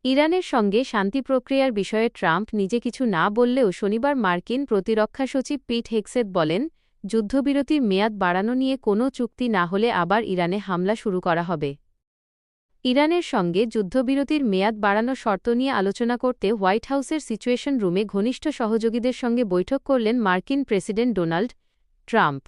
ইরানের সঙ্গে শান্তি প্রক্রিয়ার বিষয়ে ট্রাম্প নিজে কিছু না বললেও শনিবার মার্কিন প্রতিরক্ষা সচিব পিট হেগসেথ বলেন, যুদ্ধবিরতির মেয়াদ বাড়ানো নিয়ে কোনো চুক্তি না হলে আবার ইরানে হামলা শুরু করা হবে। ইরানের সঙ্গে যুদ্ধবিরতির মেয়াদ বাড়ানোর শর্ত নিয়ে আলোচনা করতে হোয়াইট হাউসের সিচুয়েশন রুমে ঘনিষ্ঠ সহযোগীদের সঙ্গে বৈঠক করলেন মার্কিন প্রেসিডেন্ট ডোনাল্ড ট্রাম্প।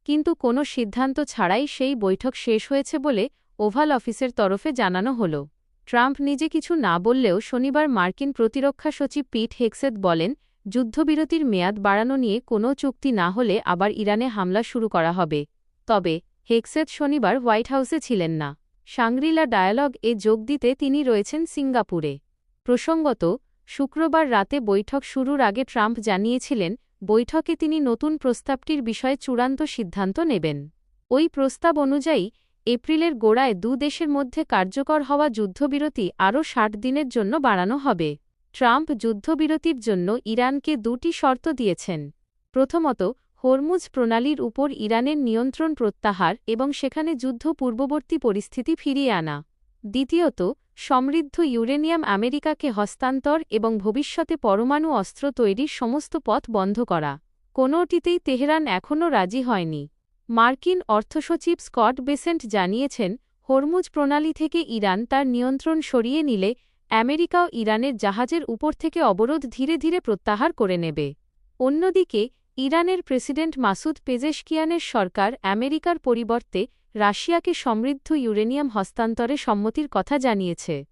কিন্তু কোনো সিদ্ধান্ত ছাড়াই সেই বৈঠক শেষ হয়েছে বলে ওভাল অফিসের তরফে জানানো হল। ট্রাম্প নিজে কিছু না বললেও শনিবার মার্কিন প্রতিরক্ষা সচিব পিট হেগসেথ বলেন, যুদ্ধবিরতির মেয়াদ বাড়ানো নিয়ে কোনো চুক্তি না হলে আবার ইরানে হামলা শুরু করা হবে। তবে হেগসেথ শনিবার হোয়াইট হাউসে ছিলেন না। শাংরি-লা ডায়ালগ-এ যোগ দিতে তিনি রয়েছেন সিঙ্গাপুরে। প্রসঙ্গত, শুক্রবার রাতে বৈঠক শুরুর আগে ট্রাম্প জানিয়েছিলেন, বৈঠকে তিনি নতুন প্রস্তাবটির বিষয়ে চূড়ান্ত সিদ্ধান্ত নেবেন। ওই প্রস্তাব অনুযায়ী এপ্রিলের গোড়ায় দেশের মধ্যে কার্যকর হওয়া যুদ্ধবিরতি আরও ৬০ দিনের জন্য বাড়ানো হবে। ট্রাম্প যুদ্ধবিরতির জন্য ইরানকে দুটি শর্ত দিয়েছেন। প্রথমত, হরমুজ প্রণালীর উপর ইরানের নিয়ন্ত্রণ প্রত্যাহার এবং সেখানে যুদ্ধ পূর্ববর্তী পরিস্থিতি ফিরিয়ে আনা। দ্বিতীয়ত, সমৃদ্ধ ইউরেনিয়াম আমেরিকাকে হস্তান্তর এবং ভবিষ্যতে পরমাণু অস্ত্র তৈরির সমস্ত পথ বন্ধ করা। কোনোটিতেই তেহরান এখনও রাজি হয়নি। মার্কিন অর্থসচিব স্কট বেসেন্ট জানিয়েছেন, হরমুজ প্রণালী থেকে ইরান তার নিয়ন্ত্রণ সরিয়ে নিলে আমেরিকাও ইরানের জাহাজের উপর থেকে অবরোধ ধীরে ধীরে প্রত্যাহার করে নেবে। অন্যদিকে, ইরানের প্রেসিডেন্ট মাসুদ পেজেশকিয়ানের সরকার আমেরিকার পরিবর্তে রাশিয়াকে সমৃদ্ধ ইউরেনিয়াম হস্তান্তরে সম্মতির কথা জানিয়েছে।